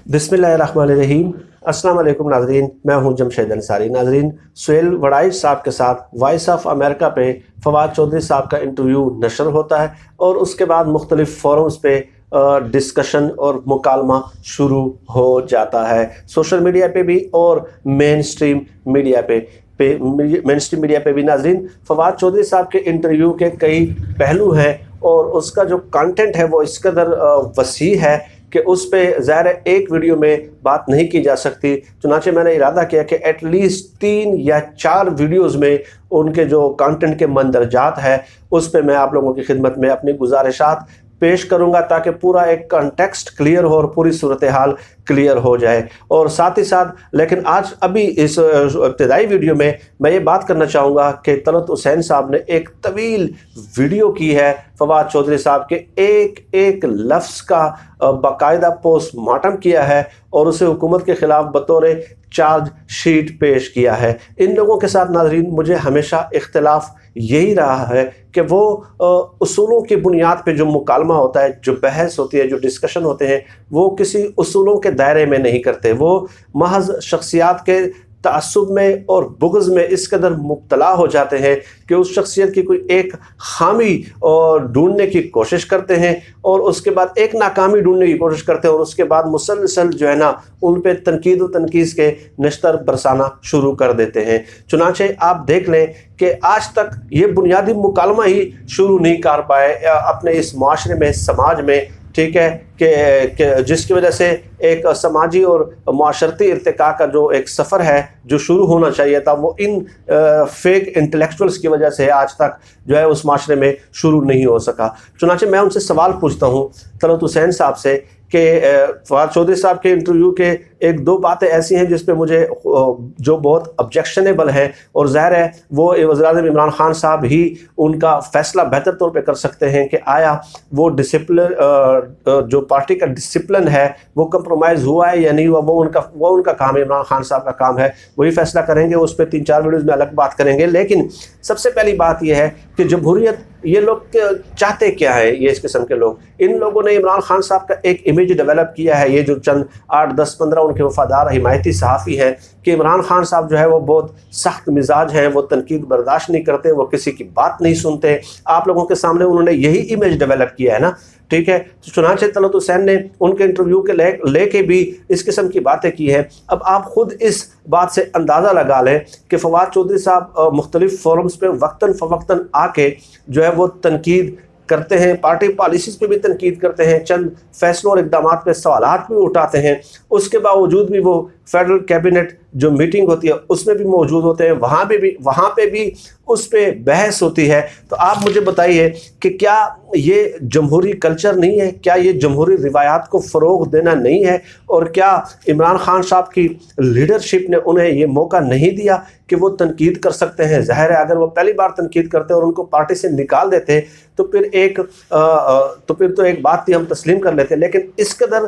बिस्मिल्लाहिर्रहमानिर्रहीम। अस्सलाम वालेकुम नाजरीन, मैं हूं जमशेद अंसारी। नाजरीन, सुहेल वड़ाइच साहब के साथ वॉइस ऑफ अमेरिका पे फवाद चौधरी साहब का इंटरव्यू नशर होता है और उसके बाद मुख्तलिफ फोरम्स पे डिस्कशन और मुकालमा शुरू हो जाता है, सोशल मीडिया पे भी और मेन स्ट्रीम मीडिया पे भी। नाजरीन, फवाद चौधरी साहब के इंटरव्यू के कई पहलू हैं और उसका जो कंटेंट है वो इस कदर वसी है कि उस पे ज़ाहिर एक वीडियो में बात नहीं की जा सकती। चुनांचे मैंने इरादा किया कि एटलीस्ट 3 या 4 वीडियोज़ में उनके जो कंटेंट के मंदरजात है उस पे मैं आप लोगों की खिदमत में अपनी गुजारिशात पेश करूंगा ताकि पूरा एक कॉन्टेक्स्ट क्लियर हो और पूरी सूरत हाल क्लियर हो जाए। और साथ ही साथ लेकिन आज अभी इस इब्तिदाई वीडियो में मैं ये बात करना चाहूँगा कि तलत हुसैन साहब ने एक तवील वीडियो की है फवाद चौधरी साहब के एक एक लफ्ज़ का बाकायदा पोस्टमार्टम किया है और उसे हुकूमत के ख़िलाफ़ बतौर चार्ज शीट पेश किया है। इन लोगों के साथ नाजरीन मुझे हमेशा इख्तिलाफ यही रहा है कि वो उसूलों की बुनियाद पे जो मुकालमा होता है, जो बहस होती है, जो डिस्कशन होते हैं, वो किसी उसूलों के दायरे में नहीं करते। वो महज शख्सियात के तअस्सुब में और बुग़्ज़ में इस कदर मुब्तला हो जाते हैं कि उस शख्सियत की कोई एक खामी और ढूंढने की कोशिश करते हैं और उसके बाद एक नाकामी ढूंढने की कोशिश करते हैं और उसके बाद मुसलसल जो है ना उन पे तनकीद व तनकीस के नश्तर बरसाना शुरू कर देते हैं। चुनांचे आप देख लें कि आज तक ये बुनियादी मुकालमा ही शुरू नहीं कर पाए अपने इस माशरे में, समाज में, ठीक है, कि जिसकी वजह से एक समाजी और माशरती इर्तिका का जो एक सफ़र है जो शुरू होना चाहिए था वो इन फेक इंटेलेक्चुअल्स की वजह से आज तक जो है उस माशरे में शुरू नहीं हो सका। चुनांचे मैं उनसे सवाल पूछता हूँ तलत हुसैन साहब से कि फवाद चौधरी साहब के इंटरव्यू के 1-2 बातें ऐसी हैं जिस पे मुझे जो बहुत ऑब्जेक्शनेबल हैं और ज़ाहिर है वो वज़ीर-ए-आज़म इमरान खान साहब ही उनका फ़ैसला बेहतर तौर पे कर सकते हैं कि आया वो डिसिप्लिन जो पार्टी का डिसिप्लिन है वो कंप्रोमाइज़ हुआ है या नहीं हुआ। वो उनका काम है, इमरान खान साहब का काम है, वही फ़ैसला करेंगे। उस पर 3-4 वीडियोज़ में अलग बात करेंगे। लेकिन सबसे पहली बात यह है कि जमहूरियत ये लोग चाहते क्या है, ये इस किस्म के लोग, इन लोगों ने इमरान खान साहब का एक इमेज डेवलप किया है। ये जो चंद 8-10-15 उनके वफादार हिमायती सहाफ़ी हैं कि इमरान खान साहब जो है वो बहुत सख्त मिजाज हैं, वो तनकीद बर्दाश्त नहीं करते, वो किसी की बात नहीं सुनते। आप लोगों के सामने उन्होंने यही इमेज डेवलप किया है ना, ठीक है। तो चुनांचे तलत हुसैन ने उनके इंटरव्यू के लेके भी इस किस्म की बातें की हैं। अब आप खुद इस बात से अंदाज़ा लगा लें कि फवाद चौधरी साहब मुख्तलिफ फोरम्स पे वक्तन फ़वक्तन आके जो है वो तनकीद करते हैं, पार्टी पॉलिसीज़ पे भी तनकीद करते हैं, चंद फैसलों और इक़दामात पे सवालात भी उठाते हैं। उसके बावजूद भी वो फेडरल कैबिनेट जो मीटिंग होती है उसमें भी मौजूद होते हैं, वहाँ पे भी उस पे बहस होती है। तो आप मुझे बताइए कि क्या ये जमहूरी कल्चर नहीं है, क्या ये जमहूरी रिवायात को फ़रोग़ देना नहीं है, और क्या इमरान खान साहब की लीडरशिप ने उन्हें ये मौका नहीं दिया कि वो तनकीद कर सकते हैं। ज़ाहिर है अगर वो पहली बार तनकीद करते और उनको पार्टी से निकाल देते तो फिर एक बात थी, हम तस्लीम कर लेते। लेकिन इस कदर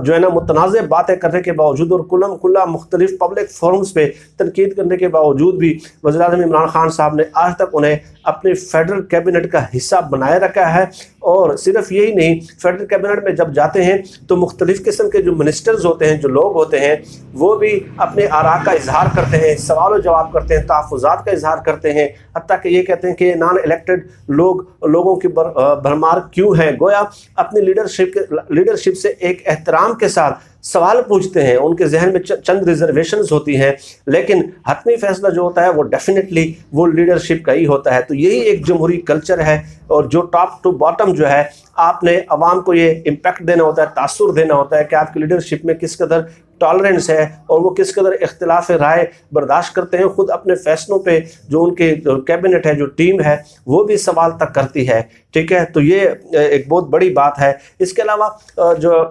जो है ना मुतनाज़ बातें करने के बावजूद और कुल्लम कुल्ला मुख्तलिफ पब्लिक फोरम्स पे तनकीद करने के बावजूद भी वज़ीर-ए-आज़म इमरान खान साहब ने आज तक उन्हें अपने फेडरल कैबिनेट का हिस्सा बनाए रखा है। और सिर्फ यही नहीं, फेडरल कैबिनेट में जब जाते हैं तो मुख्तलिफ़ किस्म के जो मिनिस्टर्स होते हैं, जो लोग होते हैं, वो भी अपने आरा का इजहार करते हैं, सवाल और जवाब करते हैं, तहफ़्फ़ुज़ात का इजहार करते हैं, हत्ता कि ये कहते हैं कि नॉन इलेक्टेड लोगों की भरमार क्यों है। गोया अपनी लीडरशिप से एक एहतराम के साथ सवाल पूछते हैं, उनके जहन में चंद रिजर्वेशंस होती हैं, लेकिन हतमी फैसला जो होता है वो डेफिनेटली वो लीडरशिप का ही होता है। तो यही एक जमहूरी कल्चर है और जो टॉप टू बॉटम जो है आपने अवाम को ये इम्पैक्ट देना होता है, तासुर देना होता है कि आपकी लीडरशिप में किस कदर टॉलरेंस है और वो किस कदर इख्तिलाफ राय बर्दाश्त करते हैं। खुद अपने फैसलों पे जो उनके कैबिनेट है, जो टीम है, वो भी सवाल तक करती है, ठीक है। तो ये एक बहुत बड़ी बात है। इसके अलावा जो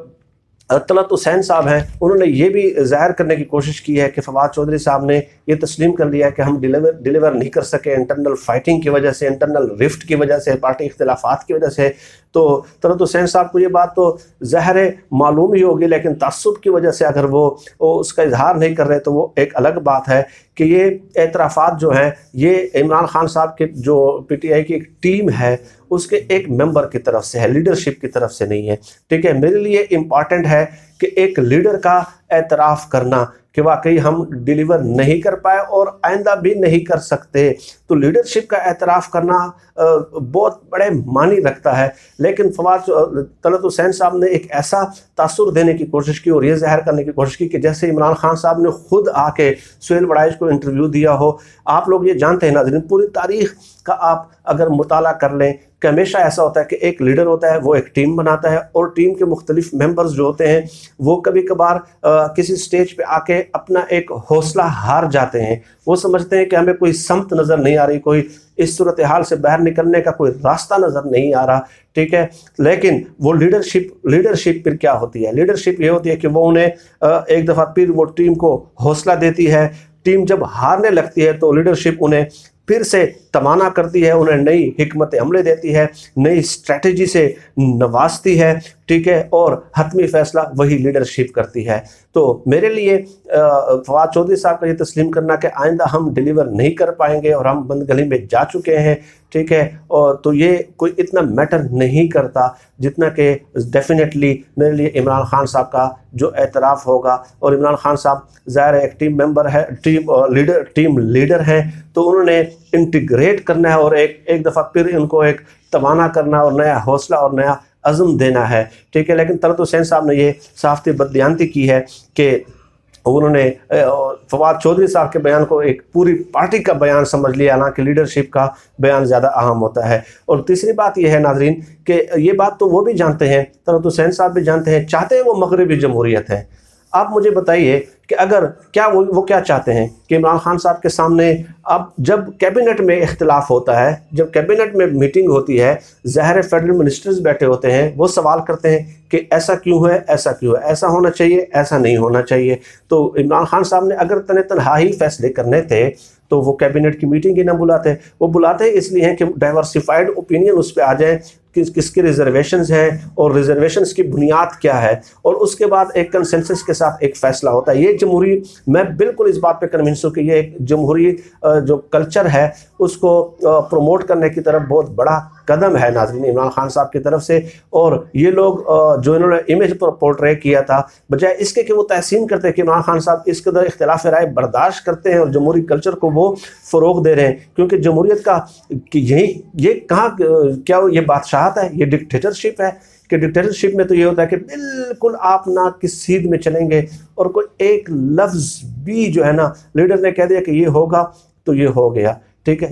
तलत हुसैन साहब हैं उन्होंने ये भी ज़ाहिर करने की कोशिश की है कि फवाद चौधरी साहब ने ये तस्लीम कर लिया कि हम डिलीवर नहीं कर सके इंटरनल फाइटिंग की वजह से, इंटरनल रिफ्ट की वजह से, पार्टी इख्तिलाफात की वजह से। تو طلعت حسین صاحب کو یہ بات تو ظاہر معلوم ہی ہوگی، لیکن تعصب کی وجہ سے اگر وہ اس کا اظہار نہیں کر رہے تو وہ ایک الگ بات ہے کہ یہ اعترافات جو ہیں یہ عمران خان صاحب کے جو پی ٹی آئی کی ایک ٹیم ہے اس کے ایک ممبر کی طرف سے ہے، لیڈرشپ کی طرف سے نہیں ہے، ٹھیک ہے۔ میرے لیے امپارٹنٹ ہے کہ ایک لیڈر کا اعتراف کرنا کہ واقعی ہم ڈیلیور نہیں کر پائے اور آئندہ بھی نہیں کر سکتے، تو لیڈرشپ کا اعتراف کرنا بہت بڑے معنی رکھتا ہے۔ لیکن طلعت حسین صاحب نے ایک ایسا تاثر دینے کی کوشش کی اور یہ ظاہر کرنے کی کوشش کی کہ جیسے عمران خان صاحب نے خود آ کے سہیل وڑائچ کو انٹرویو دیا ہو۔ آپ لوگ یہ جانتے ہیں ناظرین، پوری تاریخ کا آپ اگر مطالعہ کر لیں کہ ہمیشہ ایسا ہوتا ہے کہ ایک لیڈر ہوتا ہے، وہ ایک ٹیم بناتا ہے اور ٹیم کے مختلف ممبرز جو ہوتے ہیں وہ کبھی کبھار کسی سٹیج پہ آ کے اپنا ایک حوصلہ ہار جاتے ہیں، وہ سمجھتے ہیں کہ ہمیں کوئی سمت نظر نہیں آ رہی، کوئی اس صورتحال سے باہر نکلنے کا کوئی راستہ نظر نہیں آ رہا، ٹھیک ہے۔ لیکن وہ لیڈرشپ پھر کیا ہوتی ہے؟ لیڈرشپ یہ ہوتی ہے کہ وہ انہیں ایک دفعہ پھر وہ ٹیم کو حوصلہ دیتی ہے، ٹیم جب ہارنے لگتی ہے تو لیڈرشپ انہیں پھر سے توانا کرتی ہے، انہیں نئی حکمت عملیں دیتی ہے، نئی اسٹریٹجی سے نوازتی ہے، ٹھیک ہے، اور حتمی فیصلہ وہی لیڈرشپ کرتی ہے۔ تو میرے لیے فواد چودھری صاحب کا یہ تسلیم کرنا کہ آئندہ ہم ڈیلیور نہیں کر پائیں گے اور ہم بند گلی میں جا چکے ہیں، ٹھیک ہے، اور تو یہ کوئی اتنا میٹر نہیں کرتا جتنا کہ ڈیفینیٹلی میرے لیے عمران خان صاحب کا جو اعتراف ہوگا، اور عمران خان صاحب ظاہر ایک ٹیم ممبر ہے، ٹیم لیڈر ہیں، تو انہوں نے انٹیگریٹ کرنا ہے اور ایک دفعہ پھر ان کو ایک توانا کرنا اور نیا حوصلہ اور نیا عزم دینا ہے، ٹھیک ہے۔ لیکن طلعت حسین صاحب نے یہ صحافتی بددیانتی کی ہے کہ انہوں نے فواد چودھری صاحب کے بیان کو ایک پوری پارٹی کا بیان سمجھ لیا، حالانکہ لیڈرشپ کا بیان زیادہ اہم ہوتا ہے۔ اور تیسری بات یہ ہے ناظرین کہ یہ بات تو وہ بھی جانتے ہیں، طلعت حسین صاحب بھی جانتے ہیں، چاہتے ہیں وہ مغربی جمہوریت ہے۔ آپ مجھے بتائیے کہ اگر وہ کیا چاہتے ہیں کہ عمران خان صاحب کے سامنے اب جب کیبنٹ میں اختلاف ہوتا ہے، جب کیبنٹ میں میٹنگ ہوتی ہے، ظاہر فیڈرل منسٹرز بیٹھے ہوتے ہیں، وہ سوال کرتے ہیں کہ ایسا کیوں ہے، ایسا کیوں ہے، ایسا ہونا چاہیے، ایسا نہیں ہونا چاہیے، تو عمران خان صاحب نے اگر تنہا ہی فیصلے کرنے تھے تو وہ کیبنٹ کی میٹنگ ہی نہ بلاتے، وہ بلاتے اس لیے ہیں کہ ڈائیورسیفائڈ اوپینین اس پہ آ جائیں، کس کے ریزرویشنز ہیں اور ریزرویشنز کی بنیاد کیا ہے، اور اس کے بعد ایک کنسنسس کے ساتھ ایک فیصلہ ہوتا ہے۔ یہ جمہوری، میں بالکل اس بات پہ کنونس ہوں کہ یہ ایک جمہوری جو کلچر ہے اس کو پروموٹ کرنے کی طرف بہت بڑا قدم ہے ناظرین عمران خان صاحب کی طرف سے، اور یہ لوگ جو انہوں نے امیج پر پورٹرے کیا تھا، بجائے اس کے کہ وہ تحسین کرتے ہیں کہ عمران خان صاحب اس قدر اختلاف رائے برداشت کرتے ہیں اور جمہوری کلچر کو وہ فروغ دے رہے ہیں، کیونکہ جمہوریت کا کہ یہ کہاں کیا یہ بادشاہت ہے، یہ ڈکٹیٹرشپ ہے کہ ڈکٹیٹرشپ میں تو یہ ہوتا ہے کہ بالکل آپ نہ کس سیدھ میں چلیں گے اور کوئی ایک لفظ بھی جو ہے نا لیڈر نے کہہ دیا کہ یہ ہوگا تو یہ ہو گیا، ٹھیک ہے۔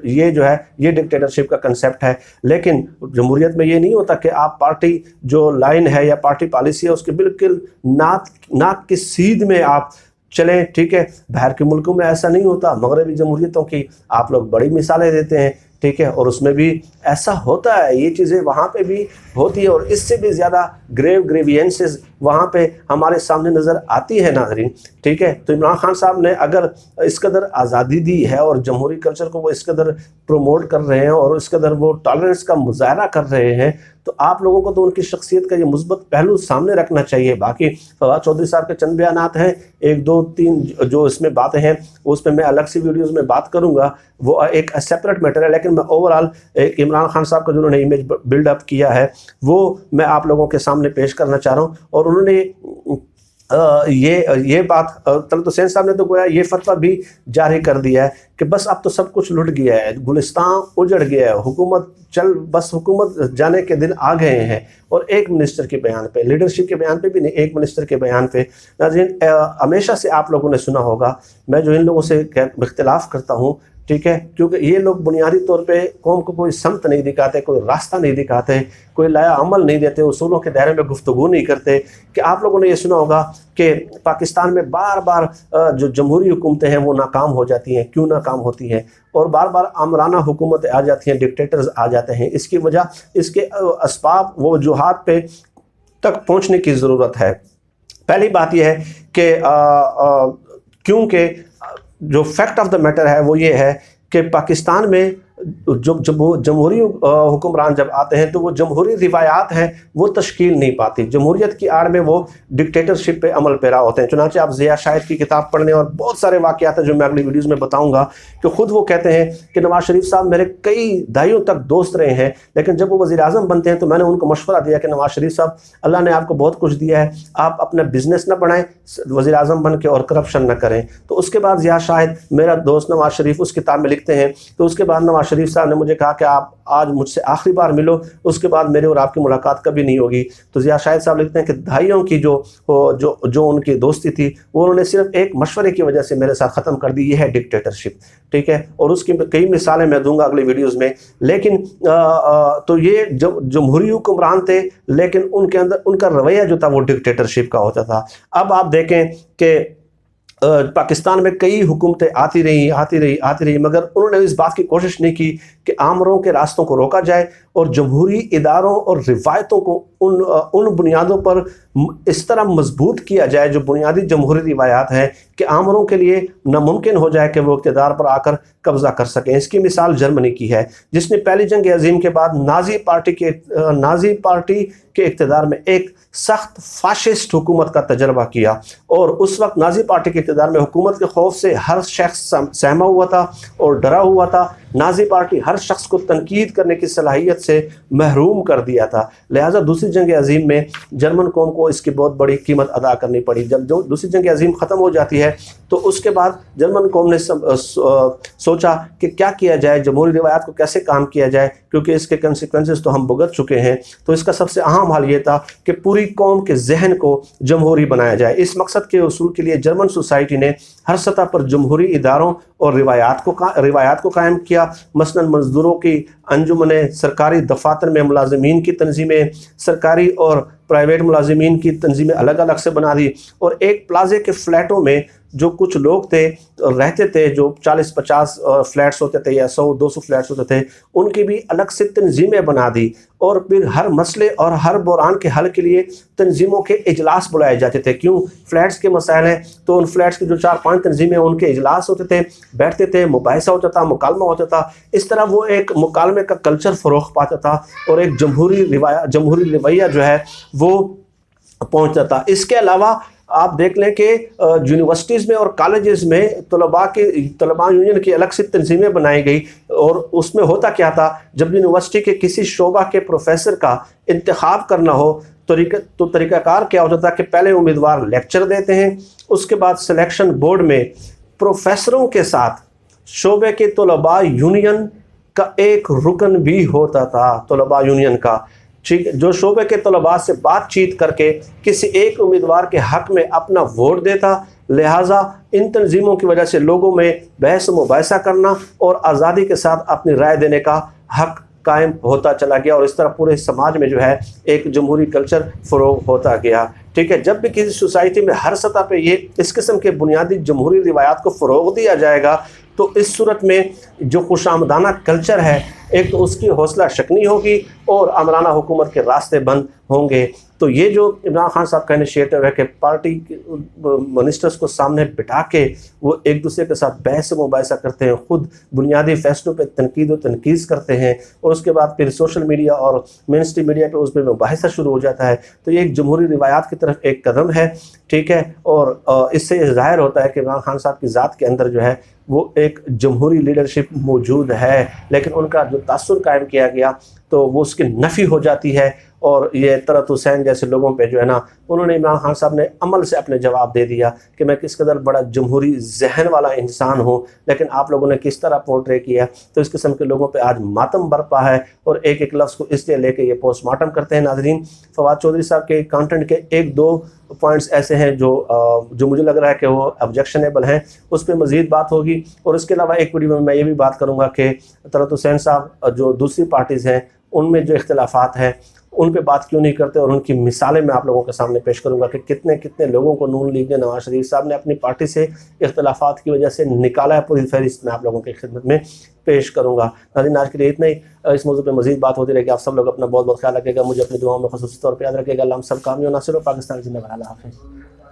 یہ جو ہے یہ ڈکٹیٹرشپ کا کنسیپٹ ہے۔ لیکن جمہوریت میں یہ نہیں ہوتا کہ آپ پارٹی جو لائن ہے یا پارٹی پالیسی ہے اس کے بالکل ناک کی سیدھ میں آپ چلیں، ٹھیک ہے۔ باہر کے ملکوں میں ایسا نہیں ہوتا، مغربی جمہوریتوں کی آپ لوگ بڑی مثالیں دیتے ہیں، ٹھیک ہے، اور اس میں بھی ایسا ہوتا ہے، یہ چیزیں وہاں پہ بھی ہوتی ہے اور اس سے بھی زیادہ گریوینسز وہاں پہ ہمارے سامنے نظر آتی ہے ناظرین، ٹھیک ہے۔ تو عمران خان صاحب نے اگر اس قدر آزادی دی ہے اور جمہوری کلچر کو وہ اس قدر پروموٹ کر رہے ہیں اور اس قدر وہ ٹالرنس کا مظاہرہ کر رہے ہیں، تو آپ لوگوں کو تو ان کی شخصیت کا یہ مثبت پہلو سامنے رکھنا چاہیے۔ باقی فواد چودھری صاحب کے چند بیانات ہیں، 1 2 3 جو اس میں باتیں ہیں اس پہ میں الگ سی ویڈیوز میں بات کروں گا، وہ ایک سیپریٹ میٹر ہے، لیکن میں اوورآل ایک عمران خان صاحب کا جو انہوں نے امیج بلڈ اپ کیا ہے وہ میں آپ لوگوں کے سامنے پیش کرنا چاہ رہا ہوں۔ اور انہوں نے یہ بات طلعت حسین صاحب نے تو گویا یہ فتویٰ بھی جاری کر دیا ہے کہ بس اب تو سب کچھ لٹ گیا ہے، گلستان اجڑ گیا ہے، بس حکومت جانے کے دن آ گئے ہیں، اور ایک منسٹر کے بیان پہ، لیڈرشپ کے بیان پہ بھی نہیں، ایک منسٹر کے بیان پہ ناظرین ہمیشہ سے آپ لوگوں نے سنا ہوگا، میں جو ان لوگوں سے اختلاف کرتا ہوں، ٹھیک ہے، کیونکہ یہ لوگ بنیادی طور پہ قوم کو کوئی سمت نہیں دکھاتے، کوئی راستہ نہیں دکھاتے، کوئی لایا عمل نہیں دیتے، اصولوں کے دائرے میں گفتگو نہیں کرتے، کہ آپ لوگوں نے یہ سنا ہوگا کہ پاکستان میں بار بار جو جمہوری حکومتیں ہیں وہ ناکام ہو جاتی ہیں، کیوں ناکام ہوتی ہیں، اور بار بار آمرانہ حکومتیں آ جاتی ہیں، ڈکٹیٹرز آ جاتے ہیں۔ اس کی وجہ، اس کے اسباب وہ وجوہات پہ تک پہنچنے کی ضرورت ہے۔ پہلی بات یہ ہے کہ کیونکہ جو فیکٹ آف دا میٹر ہے وہ یہ ہے کہ پاکستان میں जमहूरी हुक्मरान जब आते हैं तो वो जमहूरी रिवायात हैं वो तश्कील नहीं पाती, जमहूरियत की आड़ में वो डिक्टेटरशिप पे अमल पैरा होते हैं। चुनांचे आप ज़िया शाहिद की किताब पढ़ने और बहुत सारे वाक़यात हैं जो मैं अगली वीडियोज़ में बताऊँगा कि ख़ुद वो कहते हैं कि नवाज शरीफ साहब मेरे कई दहाइयों तक दोस्त रहे हैं, लेकिन जब वो वज़ीर आज़म बनते हैं तो मैंने उनको मशवरा दिया कि नवाज शरीफ साहब अल्लाह ने आपको बहुत कुछ दिया है, आप अपना बिज़नेस न बढ़ाएं वज़ीर आज़म बन के और करप्शन न करें। तो उसके बाद ज़िया शाहिद मेरा दोस्त नवाज शरीफ उस किताब में लिखते हैं, तो उसके बाद नवाज शरीफ साहब ने मुझे कहा कि आप आज मुझसे आखिरी बार मिलो, उसके बाद मेरे और आपकी मुलाकात कभी नहीं होगी। तो ज़िया शाहिद साहब लिखते हैं कि दहाइयों की जो उनकी दोस्ती थी वो उन्होंने सिर्फ एक मशवरे की वजह से मेरे साथ ख़त्म कर दी, ये है डिक्टेटरशिप, ठीक है। और उसकी कई मिसालें मैं दूंगा अगली वीडियोज़ में। लेकिन तो ये जमहूरी हुक्मरान थे, लेकिन उनके अंदर उनका रवैया जो था वो डिक्टेटरशिप का होता था। अब आप देखें कि पाकिस्तान में कई हुकूमतें आती रही, मगर उन्होंने इस बात की कोशिश नहीं की कि आमरों के रास्तों को रोका जाए और जमहूरी इदारों और रिवायतों को उन बुनियादों पर इस तरह मजबूत किया जाए जो बुनियादी जमहूरी रिवायात हैं कि आमरों के लिए नामुमकिन हो जाए कि वो इक़्तिदार पर आकर कब्ज़ा कर सकें। इसकी मिसाल जर्मनी की है, जिसने पहली जंग अज़ीम के बाद नाज़ी पार्टी के इक़्तिदार में एक सख्त फाशिस्ट हुकूमत का तजर्बा किया, और उस वक्त नाज़ी पार्टी के इक़्तिदार में हुकूमत के खौफ से हर शख्स सहमा हुआ था और डरा हुआ था। नाज़ी पार्टी हर शख्स को तनकीद करने की सलाहियत से महरूम कर दिया था। लिहाजा दूसरी जंग अज़ीम में जर्मन कौम को इसकी बहुत बड़ी कीमत अदा करनी पड़ी। जब जो दूसरी जंग अज़ीम ख़त्म हो जाती है तो उसके बाद जर्मन कौम ने सोचा कि क्या किया जाए, जमहूरी रिवायात को कैसे काम किया जाए, क्योंकि इसके कंसिक्वेंसेस तो हम भुगत चुके हैं। तो इसका सबसे अहम हल ये था कि पूरी कौम के जहन को जमहूरी बनाया जाए। इस मकसद के उसूल के लिए जर्मन सोसाइटी ने हर सतह पर जमहूरी इदारों और रिवायात को कायम किया। मसलन मजदूरों की अंजुमनें, सरकारी दफातर में मुलाजमीन की तंजीमें, सरकारी और प्राइवेट मुलाजमीन की तंजीमें अलग अलग से बना दी, और एक प्लाजे के फ्लैटों में जो कुछ लोग थे रहते थे, जो 40-50 फ्लैट्स होते थे या 100-200 फ्लैट्स होते थे, उनकी भी अलग से तंजीमें बना दी। और फिर हर मसले और हर बहरान के हल के लिए तंजीमों के इजलास बुलाए जाते थे। क्यों? फ्लैट्स के मसाइल हैं तो उन फ्लैट्स की जो 4-5 तंजीमें उनके इजलास होते थे, बैठते थे, मुबाहिसा होता था, मुकालमा होता था। इस तरह वो एक मुकालमे का कल्चर फ़रोग़ पाता था और एक जमहूरी रवैया जो है वो पहुँचता था। इसके अलावा आप देख लें कि यूनिवर्सिटीज़ में और कॉलेजेस में तलबा यूनियन की अलग से तंजीमें बनाई गई, और उसमें होता क्या था, जब यूनिवर्सिटी के किसी शोबा के प्रोफेसर का इंतखाब करना हो तो तरीक़ाकार क्या होता था कि पहले उम्मीदवार लेक्चर देते हैं, उसके बाद सिलेक्शन बोर्ड में प्रोफेसरों के साथ शोबे के तलबा यूनियन का एक रुकन भी होता था, तलबा यूनियन का, ठीक, जो शोबे के तलबा से बातचीत करके किसी एक उम्मीदवार के हक़ में अपना वोट देता। लिहाजा इन तंजीमों की वजह से लोगों में बहस मुबाहिसा करना और आज़ादी के साथ अपनी राय देने का हक़ कायम होता चला गया, और इस तरह पूरे समाज में जो है एक जमहूरी कल्चर फ़रोग़ होता गया। ठीक है, जब भी किसी सोसाइटी में हर सतह पे ये इस किस्म के बुनियादी जमहूरी रिवायात को फ़रोग़ दिया जाएगा तो इस सूरत में जो खुशामदाना कल्चर है, एक तो उसकी हौसला शकनी होगी और आमराना हुकूमत के रास्ते बंद होंगे। तो ये जो इमरान खान साहब का इनिशिएटिव है कि पार्टी मिनिस्टर्स को सामने बिठा के वो एक दूसरे के साथ बहस मुबाहिसा करते हैं, ख़ुद बुनियादी फ़ैसलों पे तनकीद व तनकीज़ करते हैं, और उसके बाद फिर सोशल मीडिया और मेन स्ट्रीम मीडिया पे उस पर मुबाहिसा शुरू हो जाता है, तो ये एक जमहूरी रिवायात की तरफ एक कदम है। ठीक है, और इससे ज़ाहिर होता है कि इमरान खान साहब की ज़ात के अंदर जो है वो एक जमहूरी लीडरशिप मौजूद है, लेकिन उनका जो तासुर कायम किया गया तो वो उसकी नफ़ी हो जाती है। और ये तरत हुसैन जैसे लोगों पे जो है ना, उन्होंने इमरान खान साहब ने अमल से अपने जवाब दे दिया कि मैं किस कदर बड़ा जमहूरी जहन वाला इंसान हूँ, लेकिन आप लोगों ने किस तरह पोर्ट्रे किया। तो इस किस्म के लोगों पे आज मातम बरपा है, और एक एक लफ्ज़ को इसलिए लेके ये पोस्टमार्टम करते हैं। नाज़रीन, फवाद चौधरी साहब के कंटेंट के 1-2 पॉइंट्स ऐसे हैं जो मुझे लग रहा है कि वो ऑब्जेक्शनेबल हैं, उस पर मज़ीद बात होगी। और इसके अलावा एक वीडियो में मैं ये भी बात करूँगा कि तरत हुसैन साहब जो दूसरी पार्टीज़ हैं उनमें जो इख्तिलाफ़ात हैं उन पे बात क्यों नहीं करते, और उनकी मिसालें मैं आप लोगों के सामने पेश करूंगा कि कितने कितने लोगों को नून लीग ने, नवाज शरीफ साहब ने अपनी पार्टी से इख्तिलाफात की वजह से निकाला है। पूरी फहरिस्त मैं आप लोगों की खिदमत में पेश करूंगा। नाज़रीन, आज के लिए इतना ही। इस मौजू पे मज़ीद बात होती रहेगी। आप सब लोग अपना बहुत बहुत ख्याल रखिएगा, मुझे अपनी दुआओं में ख़ुसूसी तौर पर याद रखिएगा। अल्लाह हम सब कामयाब नासिर पाकिस्तान जिंदाबाद। अल्लाह हाफ़िज़।